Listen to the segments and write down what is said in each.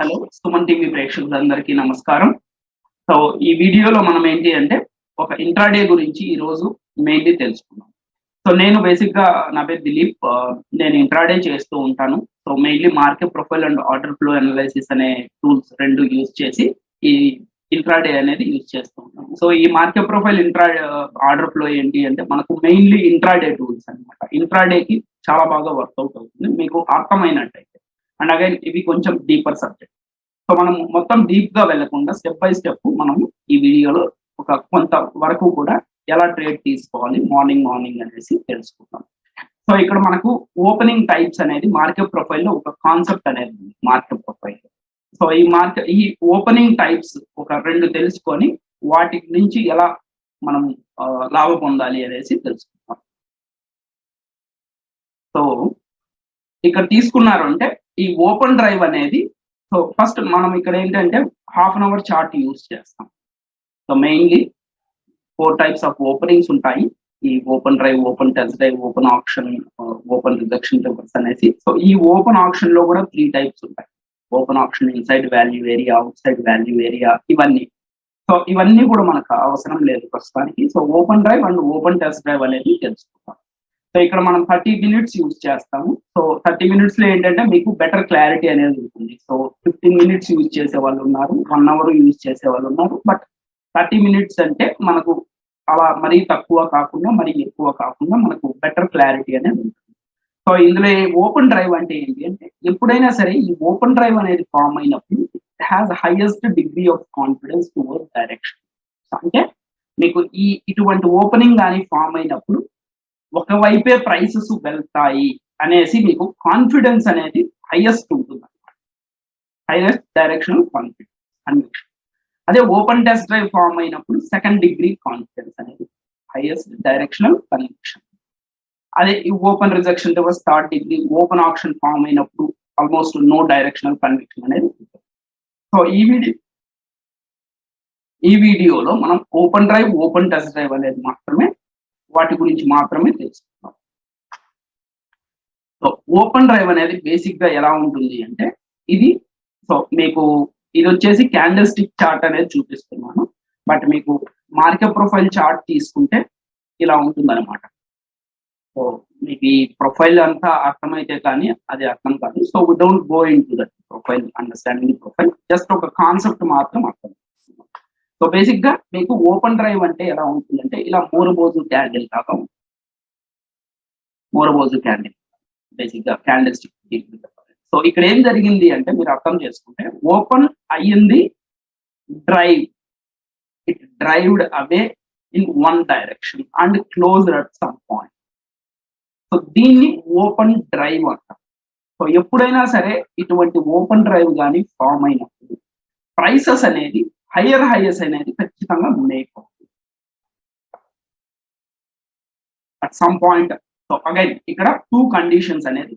Hello Suman TV ప్రేక్షకులందరికీ నమస్కారం. So ఈ వీడియోలో మనం ఏంటి అంటే ఒక ఇంట్రాడే గురించి ఈ రోజు మెయిన్లీ తెలుసుకుందాం. సో నేను బేసిక్‌గా నా పేరు దిలీప్. నేను ఇంట్రాడే చేస్తూ ఉంటాను. So mainly market profile and order flow analysis అనే టూల్స్ 2 యూజ్ చేసి ఈ ఇంట్రాడే అనేది యూజ్ చేస్తూ ఉంటాను. సో ఈ మార్కెట్ ప్రొఫైల్ ఆర్డర్ ఫ్లో ఏంటి అంటే మనకు మెయిన్లీ ఇంట్రాడే టూల్స్ అన్నమాట. ఇంట్రాడేకి చాలా బాగా వర్కౌట్ అవుతుంది మీకు అర్థమైనట్టయితే. అండ్ అగైన్ ఇవి కొంచెం డీపర్ సబ్జెక్ట్. సో మనం మొత్తం డీప్ గా వెళ్లకుండా స్టెప్ బై స్టెప్ మనం ఈ వీడియోలో ఒక కొంత వరకు కూడా ఎలా ట్రేడ్ తీసుకోవాలి మార్నింగ్ అనేసి తెలుసుకుందాం. సో ఇక్కడ మనకు ఓపెనింగ్ టైప్స్ అనేది మార్కెట్ ప్రొఫైల్ లో ఒక కాన్సెప్ట్ అనేది ఉంది మార్కెట్ ప్రొఫైల్. సో ఈ ఓపెనింగ్ టైప్స్ ఒక 2 తెలుసుకొని వాటి నుంచి ఎలా మనం లాభ పొందాలి అనేసి తెలుసుకుందాం. సో ఇక్కడ తీసుకున్నారు అంటే ఈ ఓపెన్ డ్రైవ్ అనేది, సో ఫస్ట్ మనం ఇక్కడ ఏంటంటే half an hour chart use చేస్తాం. So mainly 4 types of openings ఉంటాయి. ఈ open drive, open test drive, open auction, open rejection reverse అనేసి. సో ఈ ఓపెన్ ఆప్షన్ లో కూడా 3 టైప్స్ ఉంటాయి. Open auction inside value area, outside value area, ఇవన్నీ. So ఇవన్నీ కూడా మనకు అవసరం లేదు ప్రస్తుతానికి. So open drive and open test drive అనేది తెలుసుకుంటాం. సో ఇక్కడ మనం 30 మినిట్స్ యూజ్ చేస్తాము. సో 30 మినిట్స్ లో ఏంటంటే మీకు బెటర్ క్లారిటీ అనేది ఉంటుంది. సో 15 మినిట్స్ యూజ్ చేసే వాళ్ళు ఉన్నారు, 1 అవర్ యూజ్ చేసే వాళ్ళు ఉన్నారు. బట్ 30 మినిట్స్ అంటే మనకు అలా మరీ తక్కువ కాకుండా మరీ ఎక్కువ కాకుండా మనకు బెటర్ క్లారిటీ అనేది ఉంటుంది. సో ఇందులో ఓపెన్ డ్రైవ్ అంటే ఏంటి అంటే ఎప్పుడైనా సరే ఈ ఓపెన్ డ్రైవ్ అనేది ఫామ్ అయినప్పుడు it has highest degree of confidence towards direction. అంటే మీకు ఇటువంటి ఓపెనింగ్ కానీ ఫామ్ అయినప్పుడు ఒకవైపే ప్రైసెస్ వెళ్తాయి అనేసి మీకు కాన్ఫిడెన్స్ అనేది హైయెస్ట్ ఉంటుంది అనమాట. Highest directional confidence. అదే ఓపెన్ టెస్ట్ డ్రైవ్ ఫామ్ అయినప్పుడు సెకండ్ డిగ్రీ కాన్ఫిడెన్స్ అనేది హైయెస్ట్ డైరెక్షనల్ కన్విక్షన్. అదే open rejection reverse third degree. Open auction form అయినప్పుడు ఆల్మోస్ట్ నో డైరెక్షనల్ కన్విక్షన్ అనేది ఉంటుంది. సో ఈ వీడియోలో మనం open drive, open test drive అనేది వాటి గురించి మాత్రమే తెలుసుకుందాం. సో ఓపెన్ డ్రైవ్ అనేది బేసిక్ గా ఎలా ఉంటుంది అంటే ఇది, సో మీకు ఇది వచ్చేసి క్యాండిల్ స్టిక్ చార్ట్ అనేది చూపిస్తున్నాను. బట్ మీకు మార్కెట్ ప్రొఫైల్ చార్ట్ తీసుకుంటే ఇలా ఉంటుంది అనమాట. సో మీకు ఈ ప్రొఫైల్ అంతా అర్థమైతే కానీ అది అర్థం కాదు. So we don't go into that profile, understanding profile, just ఒక కాన్సెప్ట్ మాత్రం అర్థం. సో బేసిక్ గా మీకు ఓపెన్ డ్రైవ్ అంటే ఎలా ఉంటుందంటే ఇలా మూరబోజు క్యాండిల్ లాగా ఉంటుంది. మూరబోజు క్యాండిల్ బేసిక్ గా క్యాండిల్ స్టిక్. సో ఇక్కడ ఏం జరిగింది అంటే మీరు అర్థం చేసుకుంటే ఓపెన్ అయ్యింది drive, it driven away in one direction and closed at some point. So దీన్ని ఓపెన్ డ్రైవ్ అంటారు. సో ఎప్పుడైనా సరే ఇటువంటి ఓపెన్ డ్రైవ్ కానీ ఫామ్ అయినప్పుడు ప్రైసెస్ అనేది హైయర్ హైయెస్ అనేది ఖచ్చితంగా ఉండేపోతుంది at some point. So again ఇక్కడ 2 కండిషన్స్ అనేది,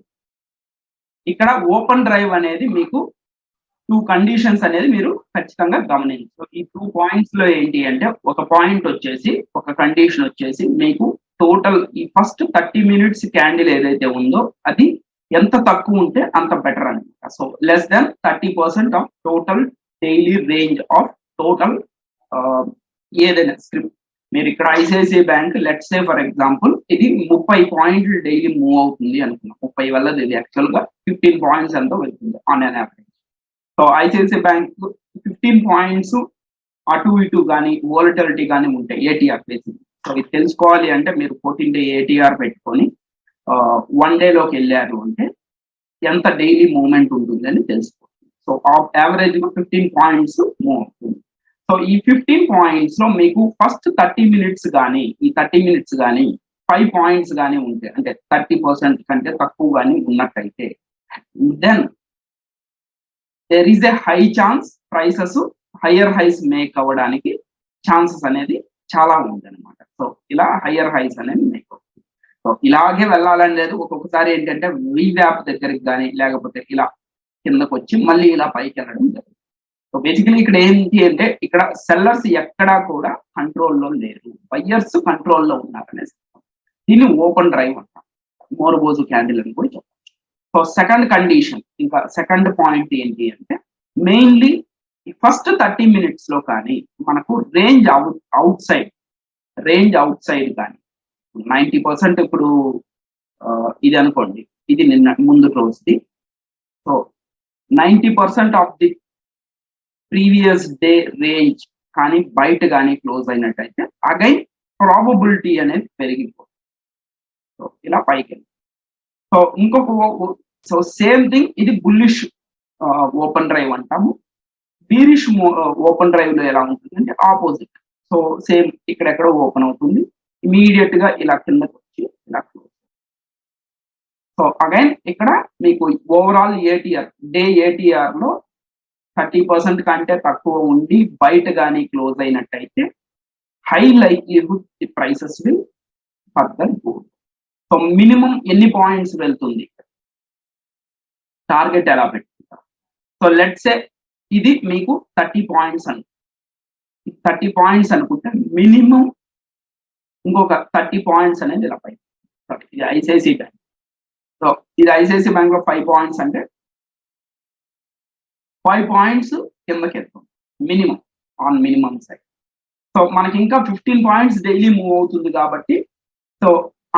ఇక్కడ ఓపెన్ డ్రైవ్ అనేది మీకు 2 కండిషన్స్ అనేది మీరు ఖచ్చితంగా గమనించు. ఈ 2 పాయింట్స్ లో ఏంటి అంటే ఒక పాయింట్ వచ్చేసి, ఒక కండిషన్ వచ్చేసి మీకు టోటల్ ఈ ఫస్ట్ 30 మినిట్స్ క్యాండిల్ ఏదైతే ఉందో అది ఎంత తక్కువ ఉంటే అంత బెటర్ అనమాట. So less than 30% of total daily range of total ఏదైనా స్క్రిప్ట్. మీరు ఇక్కడ ICICI bank let's say for example ఇది 30 పాయింట్లు డైలీ మూవ్ అవుతుంది అనుకున్నాం. 30 వల్ల ఇది యాక్చువల్ గా 15 పాయింట్స్ ఎంతో వెళ్తుంది on an average. So ICICI bank 15 points అటు ఇటు కానీ వోలటిలిటీ కానీ ఉంటాయి ఏటీఆర్ బేసిక్. సో ఇది తెలుసుకోవాలి అంటే మీరు 14 డే ఏటీఆర్ పెట్టుకొని 1 డేలోకి వెళ్ళారు అంటే ఎంత డైలీ మూవ్మెంట్ ఉంటుంది అని తెలుసుకోవాలి. సో యావరేజ్ 15 పాయింట్స్ మూవ్ అవుతుంది. సో ఈ 15 పాయింట్స్ లో మీకు ఫస్ట్ 30 మినిట్స్ కానీ ఈ 30 మినిట్స్ కానీ 5 పాయింట్స్ కానీ ఉంటే, అంటే 30% కంటే తక్కువ కానీ ఉన్నట్టయితే then there is a high chance prices higher highs make అవ్వడానికి ఛాన్సెస్ అనేది చాలా ఉంది అనమాట. సో ఇలా హయ్యర్ హైస్ అనేది మేక్ అవుతుంది. సో ఇలాగే వెళ్ళాలని లేదు. ఒక్కొక్కసారి ఏంటంటే వీవ్యాప్ దగ్గరికి కానీ లేకపోతే ఇలా కిందకు వచ్చి మళ్ళీ ఇలా పైకి వెళ్ళడం జరుగుతుంది. సో బేసికలీ ఇక్కడ ఏంటి అంటే ఇక్కడ సెల్లర్స్ ఎక్కడా కూడా కంట్రోల్లో లేరు, బయ్యర్స్ కంట్రోల్లో ఉన్నారనేసి. దీన్ని ఓపెన్ డ్రైవ్ అంటాం, మోరబోజు క్యాండిల్ అని కూడా చెప్పచ్చు. సో సెకండ్ కండిషన్, ఇంకా సెకండ్ పాయింట్ ఏంటి అంటే మెయిన్లీ ఫస్ట్ 30 minutes లో కానీ మనకు రేంజ్ అవుట్ సైడ్ కానీ 90% ఇప్పుడు ఇది అనుకోండి, ఇది నిన్న ముందు రోజుది. So 90% of the previous day range కానీ బయట కానీ క్లోజ్ అయినట్టయితే అగైన్ ప్రాబబిలిటీ అనేది పెరిగిపోతుంది. సో ఇలా పైకి సో సో సేమ్ థింగ్ ఇది బుల్లిష్ ఓపెన్ డ్రైవ్ అంటాము. బీరిష్ ఓపెన్ డ్రైవ్ లో ఎలా ఉంటుంది అంటే ఆపోజిట్. సో సేమ్ ఇక్కడెక్కడో ఓపెన్ అవుతుంది, ఇమీడియట్ గా ఇలా కిందకి వచ్చి ఇలా క్లోజ్. సో అగైన్ ఇక్కడ మీకు ఓవరాల్ డే ఏటీఆర్ లో 30% కంటే తక్కువ ఉండి బయట కానీ క్లోజ్ అయినట్టయితే high likelihood the prices will further go. So minimum ఎన్ని పాయింట్స్ వెళ్తుంది, టార్గెట్ ఎలా పెట్టుకుంటారు. సో లెట్స్ సే ఇది మీకు 30 పాయింట్స్ 30 పాయింట్స్ అనుకుంటే మినిమం ఇంకొక 30 పాయింట్స్ అనేది ఇలా పై. ఇది ఐసిఐసి బ్యాంక్. సో ఇది ఐసిఐసి బ్యాంక్ లో 5 పాయింట్స్ అంటే 5 పాయింట్స్ కిందకి వెళ్తుంది minimum on minimum side. So మనకి ఇంకా 15 పాయింట్స్ డైలీ మూవ్ అవుతుంది కాబట్టి సో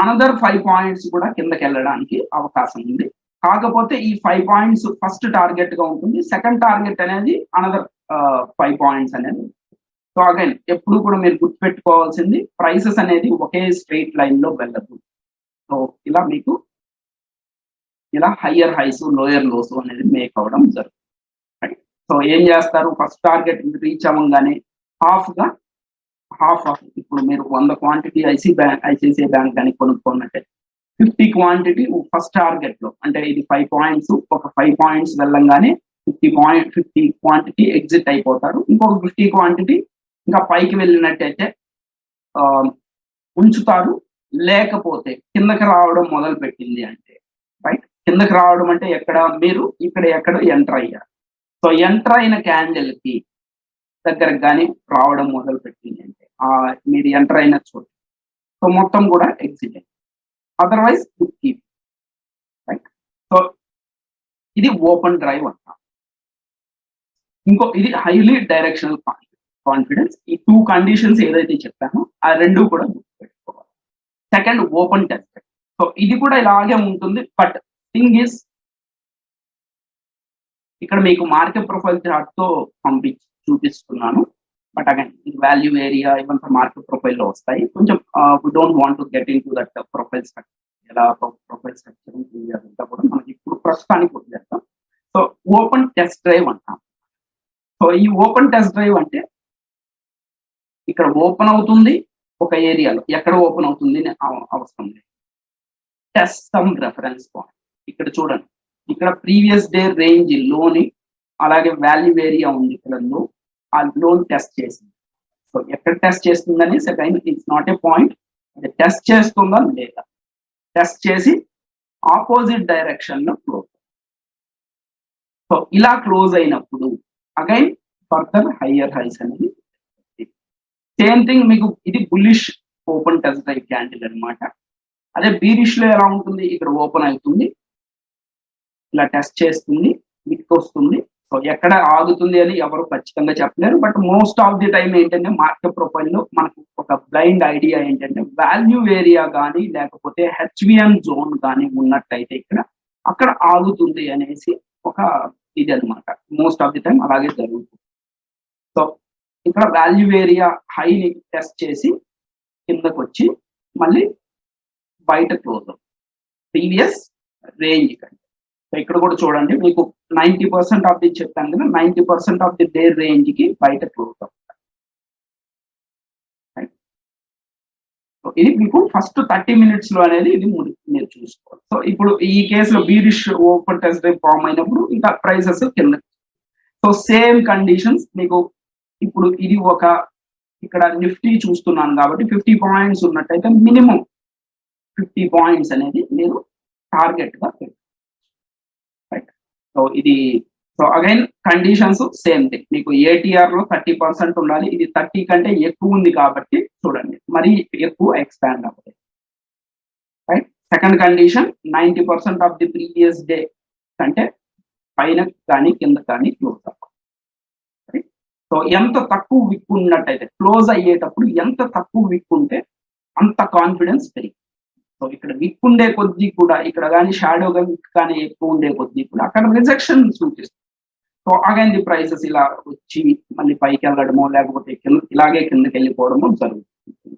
అనదర్ 5 పాయింట్స్ కూడా కిందకి వెళ్ళడానికి అవకాశం ఉంది. కాకపోతే ఈ 5 పాయింట్స్ ఫస్ట్ టార్గెట్ గా ఉంటుంది, సెకండ్ టార్గెట్ అనేది అనదర్ 5 పాయింట్స్ అనేది. సో అగైన్ ఎప్పుడు కూడా మీరు గుర్తుపెట్టుకోవాల్సింది ప్రైసెస్ అనేది ఒకే స్ట్రైట్ లైన్ లో వెళ్ళదు. సో ఇలా మీకు ఇలా హయ్యర్ హైస్ లోయర్ లోస్ అనేది మేక్ అవ్వడం జరుగుతుంది. సో ఏం చేస్తారు, ఫస్ట్ టార్గెట్ రీచ్ అవ్వగానే హాఫ్ ఇప్పుడు మీరు 100 క్వాంటిటీ ఐసిఐసిఐ బ్యాంక్ కానీ కొనుక్కున్నట్టే 50 క్వాంటిటీ ఫస్ట్ టార్గెట్ లో, అంటే ఇది 5 పాయింట్స్, ఒక 5 పాయింట్స్ వెళ్ళంగానే 50 క్వాంటిటీ ఎగ్జిట్ అయిపోతారు. ఇంకొక 50 క్వాంటిటీ ఇంకా పైకి వెళ్ళినట్టయితే ఉంచుతారు. లేకపోతే కిందకి రావడం మొదలు పెట్టింది అంటే రైట్, కిందకి రావడం అంటే మీరు ఎక్కడ ఎంటర్ అయ్యారు. సో ఎంటర్ అయిన క్యాండిల్ కి దగ్గరకు కానీ రావడం మొదలు పెట్టింది అంటే మీరు ఎంటర్ అయిన చోటు సో మొత్తం కూడా ఎగ్జిట్ అయింది. Otherwise keep right. సో ఇది ఓపెన్ డ్రైవ్ అంటాం. ఇది హైలీ డైరెక్షనల్ కాన్ఫిడెన్స్. ఈ 2 కండిషన్స్ ఏదైతే చెప్పానో ఆ రెండు కూడా గుర్తుపెట్టుకోవాలి. Second open test. సో ఇది కూడా ఇలాగే ఉంటుంది, బట్ థింగ్ ఈస్ ఇక్కడ మీకు మార్కెట్ ప్రొఫైల్ చార్ట్ తో చూపిస్తున్నాను. బట్ అగైన్ వాల్యూ ఏరియా ఇవంతా మార్కెట్ ప్రొఫైల్ లో వస్తాయి. కొంచెం we don't want to get into that profile structure. ఎలా ప్రొఫైల్ స్ట్రక్చర్ అదంతా కూడా మనకి ఇప్పుడు ప్రస్తుతానికి వదిలేస్తాం. సో ఓపెన్ టెస్ట్ డ్రైవ్ అంటాం. సో ఈ ఓపెన్ టెస్ట్ డ్రైవ్ అంటే ఇక్కడ ఓపెన్ అవుతుంది ఒక ఏరియాలో, ఎక్కడ ఓపెన్ అవుతుంది అవసరం లేదు. Test some reference point. ఇక్కడ చూడండి, ఇక్కడ ప్రీవియస్ డే రేంజ్ లోని అలాగే వాల్యూ ఏరియా ఉంది, ఇక్కడ ఆ లోన్ టెస్ట్ చేసింది. సో ఎక్కడ టెస్ట్ చేస్తుందని second it's not a point, అది టెస్ట్ చేస్తుందా లేదా, టెస్ట్ చేసి ఆపోజిట్ డైరెక్షన్ లో క్లోజ్. సో ఇలా క్లోజ్ అయినప్పుడు అగైన్ ఫర్దర్ హయ్యర్ హైస్ అనేది. సేమ్ థింగ్ మీకు ఇది bullish open test drive candle అనమాట. అదే బీరిష్ లో ఎలా ఉంటుంది, ఇక్కడ ఓపెన్ అవుతుంది, ఇలా టెస్ట్ చేస్తుంది, విక్ వస్తుంది. సో ఎక్కడ ఆగుతుంది అని ఎవరు ఖచ్చితంగా చెప్పలేరు. But most of the time ఏంటంటే మార్కెట్ ప్రొఫైల్ లో మనకు ఒక బ్లైండ్ ఐడియా ఏంటంటే వాల్యూ ఏరియా కానీ లేకపోతే హెచ్విఎన్ జోన్ కానీ ఉన్నట్టయితే అక్కడ ఆగుతుంది అనేసి ఒక ఇది అనమాట. మోస్ట్ ఆఫ్ ది టైం అలాగే జరుగుతుంది. సో ఇక్కడ వాల్యూ ఏరియా హైని టెస్ట్ చేసి కిందకు వచ్చి మళ్ళీ బయట క్లోజ్ అవుతుంది ప్రీవియస్ రేంజ్ కంటే. సో ఇక్కడ కూడా చూడండి, మీకు 90% ఆఫ్ ది చెప్పాను కదా, 90% ఆఫ్ ది డే రేంజ్ కి బయట క్లోజ్ అవుతుంది. ఇది మీకు ఫస్ట్ 30 minutes లో అనేది ఇది మీరు చూసుకోవాలి. సో ఇప్పుడు ఈ కేసులో bearish open test drive form అయినప్పుడు ఇంకా ప్రైసెస్ కింద. సో సేమ్ కండిషన్స్ మీకు ఇప్పుడు ఇది ఇక్కడ నిఫ్టీ చూస్తున్నాను కాబట్టి 50 పాయింట్స్ ఉన్నట్టయితే మినిమం 50 పాయింట్స్ అనేది మీరు టార్గెట్ గా పెట్టారు. So again conditions same thing. మీకు ఏటీఆర్ లో 30% ఉండాలి. ఇది 30 కంటే ఎక్కువ ఉంది కాబట్టి చూడండి, మరి ఎక్కువ ఎక్స్పాండ్ అవ్వదు. Right. Second condition 90% of the previous day కంటే పైన కానీ కింద కానీ క్లోజ్ అవ్వాలి. సో ఎంత తక్కువ విక్ ఉన్నట్టయితే క్లోజ్ అయ్యేటప్పుడు ఎంత తక్కువ విక్ ఉంటే అంత కాన్ఫిడెన్స్ పెరిగి. సో ఇక్కడ విక్ ఉండే కొద్దీ కూడా ఇక్కడ కానీ షాడోగా విక్ కానీ ఎక్కువ ఉండే కొద్దీ కూడా అక్కడ రిజెక్షన్ సూచిస్తుంది. సో అగైన్ ది ప్రైసెస్ ఇలా వచ్చి మళ్ళీ పైకి వెళ్ళడమో లేకపోతే ఇలాగే కిందకి వెళ్ళిపోవడమో జరుగుతుంది.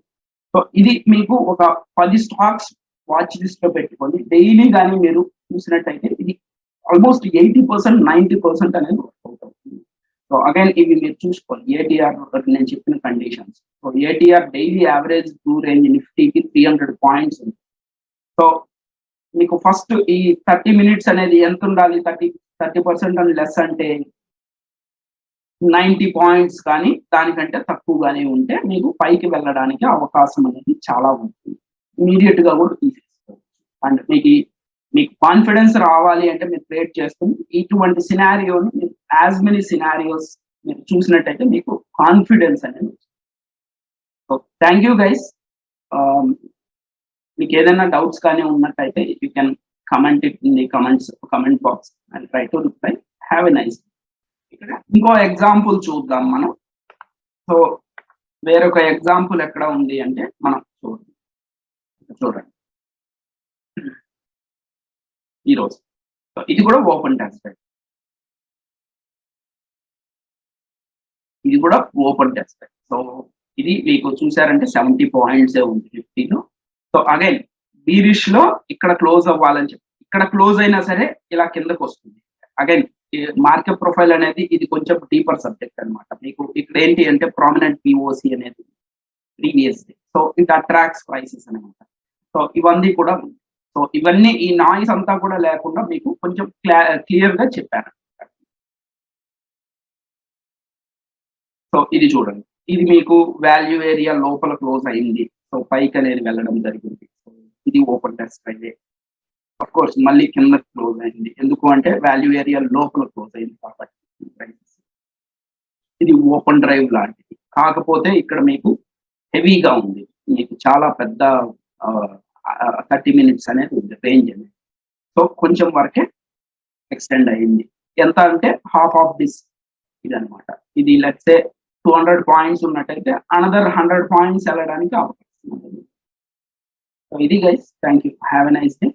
సో ఇది మీకు ఒక 10 స్టాక్స్ వాచ్ లిస్ట్ లో పెట్టుకొని డైలీ కానీ మీరు చూసినట్టయితే ఇది ఆల్మోస్ట్ 80% 90% అనేది వర్కౌట్ అవుతుంది. సో అగైన్ ఇవి మీరు చూసుకోండి. ఏటీఆర్ నేను చెప్పిన conditions. So ATR daily average true range నిఫ్టీకి 300 పాయింట్స్ ఉంది. సో మీకు ఫస్ట్ ఈ 30 మినిట్స్ అనేది ఎంత ఉండాలి? 30% అని లెస్ అంటే 90 పాయింట్స్ కానీ దానికంటే తక్కువగానే ఉంటే మీకు పైకి వెళ్ళడానికి అవకాశం అనేది చాలా ఉంటుంది. ఇమీడియట్ గా కూడా తీసేసుకోవచ్చు. అండ్ మీకు కాన్ఫిడెన్స్ రావాలి అంటే మీరు ట్రేడ్ చేస్తుంది ఇటువంటి సినారియోని మీరు యాజ్ మెనీ సినారియోస్ మీరు చూసినట్టయితే మీకు కాన్ఫిడెన్స్ అనేది వస్తుంది. So thank you guys. మీకు ఏదైనా డౌట్స్ కానీ ఉన్నట్టయితే you can comment it in the comment box and try to reply. Have a nice. ఇక్కడ ఇంకో ఎగ్జాంపుల్ చూద్దాం మనం. సో వేరొక ఎగ్జాంపుల్ ఎక్కడ ఉంది అంటే మనం చూడండి ఈరోజు. సో ఇది కూడా ఓపెన్ టెస్ట్. ఇది కూడా ఓపెన్ టెస్ట్. సో ఇది మీకు చూసారంటే 70 పాయింట్స్ ఉంది నిఫ్టీలో. సో అగైన్ బీరిష్ లో ఇక్కడ క్లోజ్ అవ్వాలని చెప్పి ఇక్కడ క్లోజ్ అయినా సరే ఇలా కిందకు వస్తుంది. అగైన్ మార్కెట్ ప్రొఫైల్ అనేది ఇది కొంచెం డీపర్ సబ్జెక్ట్ అనమాట. మీకు ఇక్కడ ఏంటి అంటే ప్రామినెంట్ పిఓసి అనేది previous day. So it attracts prices అనమాట. సో ఇవన్నీ కూడా, సో ఇవన్నీ ఈ నాయిస్ అంతా కూడా లేకుండా మీకు కొంచెం క్లియర్ గా చెప్పాను. సో ఇది చూడండి, ఇది మీకు వాల్యూ ఏరియా లోపల క్లోజ్ అయింది. సో పైకి అనేది వెళ్ళడం జరిగింది. సో ఇది ఓపెన్ టెస్ట్ అయితే అఫ్ కోర్స్ మళ్ళీ కింద క్లోజ్ అయింది. ఎందుకు అంటే వాల్యూ ఏరియా లోపల క్లోజ్ అయింది కాబట్టి. ఇది ఓపెన్ డ్రైవ్ లాంటిది కాకపోతే ఇక్కడ మీకు హెవీగా ఉంది. మీకు చాలా పెద్ద 30 మినిట్స్ అనేది ఉంది రేంజ్ అనేది. సో కొంచెం వరకే ఎక్స్టెండ్ అయింది. ఎంత అంటే హాఫ్ ఆఫ్ దిస్ ఇది అనమాట. ఇది లెట్స్ సే 200 పాయింట్స్ ఉన్నట్టయితే అనదర్ 100 పాయింట్స్ వెళ్ళడానికి అవకాశం ఉంది. సో ఇది guys, thank you, have a nice day.